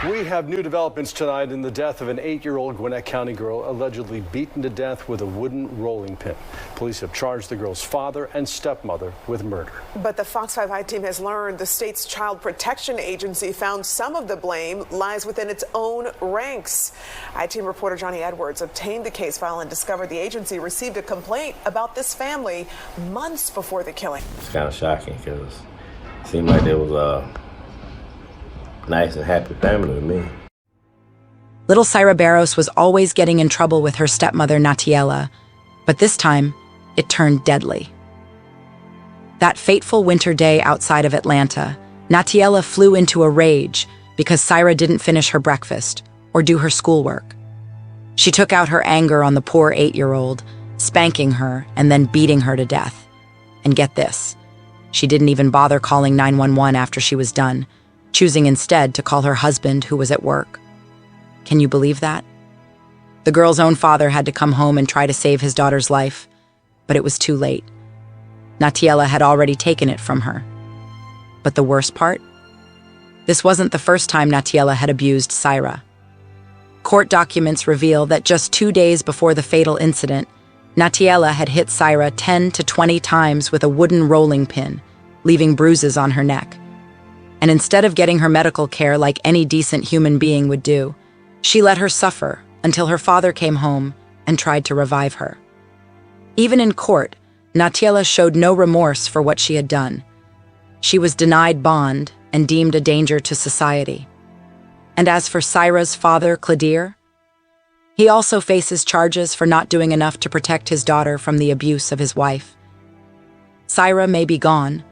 We have new developments tonight in the death of an 8-year-old Gwinnett County girl allegedly beaten to death with a wooden rolling pin. Police have charged the girl's father and stepmother with murder. But the Fox 5 I-team has learned the state's Child Protection Agency found some of the blame lies within its own ranks. I-team reporter Johnny Edwards obtained the case file and discovered the agency received a complaint about this family months before the killing. It's kind of shocking because it seemed like there was a nice and happy family with me. Little Sayra Barros was always getting in trouble with her stepmother, Natiela, but this time, it turned deadly. That fateful winter day outside of Atlanta, Natiela flew into a rage because Sayra didn't finish her breakfast or do her schoolwork. She took out her anger on the poor 8-year-old, spanking her and then beating her to death. And get this, she didn't even bother calling 911 after she was done, choosing instead to call her husband, who was at work. Can you believe that? The girl's own father had to come home and try to save his daughter's life, but it was too late. Natiela had already taken it from her. But the worst part? This wasn't the first time Natiela had abused Sayra. Court documents reveal that just 2 days before the fatal incident, Natiela had hit Sayra 10 to 20 times with a wooden rolling pin, leaving bruises on her neck. And instead of getting her medical care like any decent human being would do, she let her suffer until her father came home and tried to revive her. Even in court, Natiela showed no remorse for what she had done. She was denied bond and deemed a danger to society. And as for Sayra's father, Claudir, he also faces charges for not doing enough to protect his daughter from the abuse of his wife. Sayra may be gone,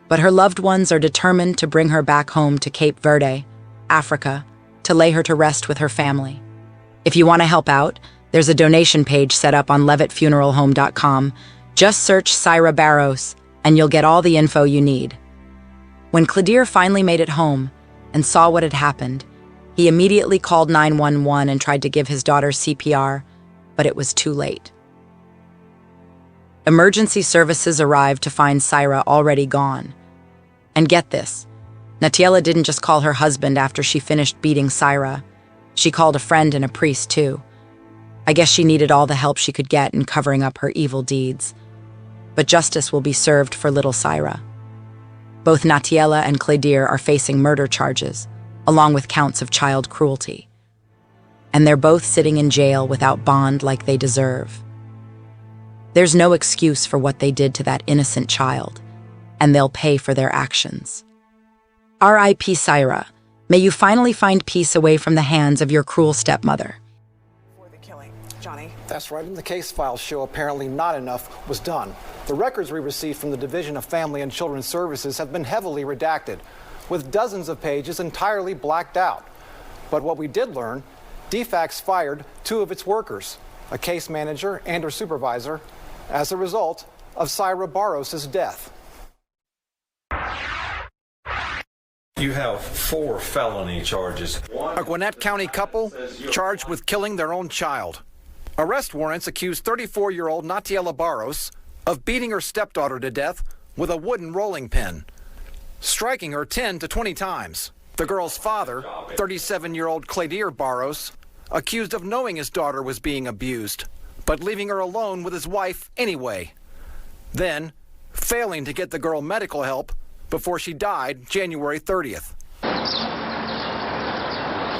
but her loved ones are determined to bring her back home to Cape Verde, Africa, to lay her to rest with her family. If you want to help out, there's a donation page set up on levittfuneralhome.com. Just search Sayra Barros, and you'll get all the info you need. When Claudir finally made it home and saw what had happened, he immediately called 911 and tried to give his daughter CPR, but it was too late. Emergency services arrived to find Sayra already gone. And get this, Natiela didn't just call her husband after she finished beating Sayra. She called a friend and a priest, too. I guess she needed all the help she could get in covering up her evil deeds. But justice will be served for little Sayra. Both Natiela and Claudir are facing murder charges, along with counts of child cruelty. And they're both sitting in jail without bond like they deserve. There's no excuse for what they did to that innocent child, and they'll pay for their actions. R.I.P. Sayra, may you finally find peace away from the hands of your cruel stepmother. For the killing, Johnny. That's right, and the case files show apparently not enough was done. The records we received from the Division of Family and Children's Services have been heavily redacted, with dozens of pages entirely blacked out. But what we did learn, DFACS fired 2 of its workers, a case manager and her supervisor, as a result of Sayra Barros' death. You have 4 felony charges. A Gwinnett County couple charged with killing their own child. Arrest warrants accuse 34-year-old Natiela Barros of beating her stepdaughter to death with a wooden rolling pin, striking her 10 to 20 times. The girl's father, 37-year-old Claudir Barros, accused of knowing his daughter was being abused, but leaving her alone with his wife anyway. Then, failing to get the girl medical help before she died January 30th.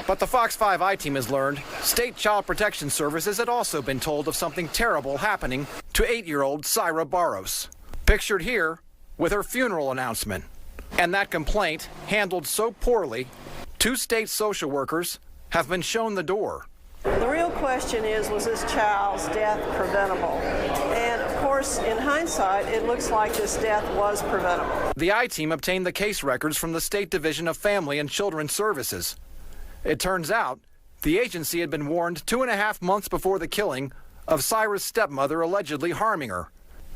But the Fox 5 I-team has learned State Child Protection Services had also been told of something terrible happening to 8-year-old Sayra Barros, pictured here with her funeral announcement. And that complaint, handled so poorly, 2 state social workers have been shown the door. The real question is, was this child's death preventable? And of course, in hindsight, it looks like this death was preventable. The I-team obtained the case records from the State Division of Family and Children's Services. It turns out the agency had been warned 2.5 months before the killing of Sayra's stepmother allegedly harming her,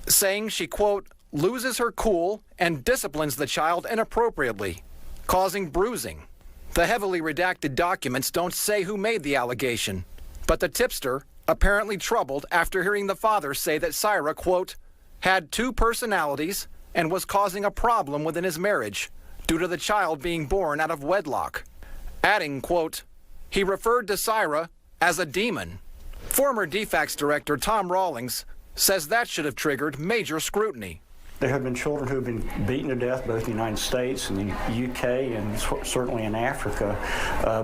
saying she, quote, loses her cool and disciplines the child inappropriately, causing bruising. The heavily redacted documents don't say who made the allegation, but the tipster, apparently troubled after hearing the father say that Sayra, quote, had 2 personalities and was causing a problem within his marriage due to the child being born out of wedlock. adding, quote, he referred to Sayra as a demon. Former DFACS director Tom Rawlings says that should have triggered major scrutiny. There have been children who have been beaten to death both in the United States and the UK and certainly in Africa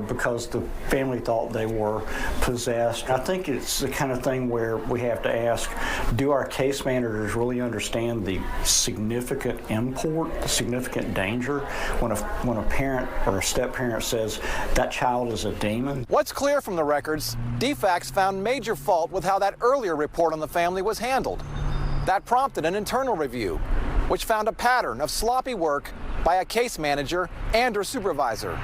because the family thought they were possessed. I think it's the kind of thing where we have to ask, do our case managers really understand the significant import, the significant danger when a parent or a step-parent says that child is a demon? What's clear from the records, DFACS found major fault with how that earlier report on the family was handled. That prompted an internal review, which found a pattern of sloppy work by a case manager and her supervisor,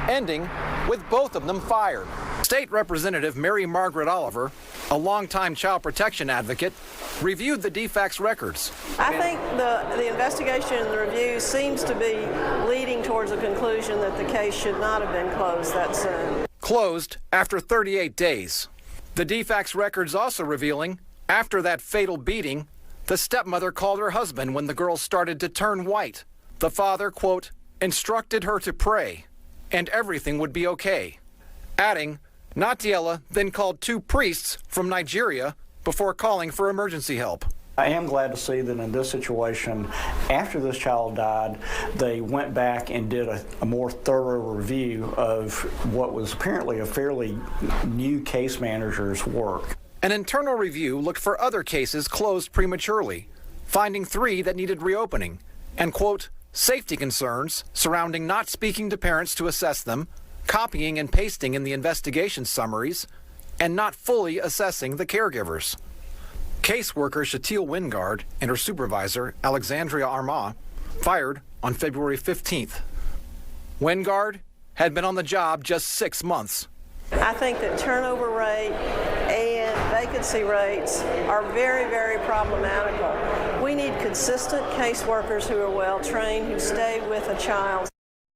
ending with both of them fired. State Representative Mary Margaret Oliver, a longtime child protection advocate, reviewed the DFACS records. I think the investigation and the review seems to be leading towards a conclusion that the case should not have been closed that soon. Closed after 38 days. The DFACS records also revealing, after that fatal beating, the stepmother called her husband when the girl started to turn white. The father, quote, instructed her to pray, and everything would be okay. Adding, Natiela then called 2 priests from Nigeria before calling for emergency help. I am glad to see that in this situation, after this child died, they went back and did a more thorough review of what was apparently a fairly new case manager's work. An internal review looked for other cases closed prematurely, finding 3 that needed reopening, and, quote, safety concerns surrounding not speaking to parents to assess them, copying and pasting in the investigation summaries, and not fully assessing the caregivers. Caseworker Shatil Wingard and her supervisor, Alexandria Armand, fired on February 15th. Wingard had been on the job just 6 months. I think that turnover rate and vacancy rates are very, very problematical. We need consistent caseworkers who are well trained, who stay with a child.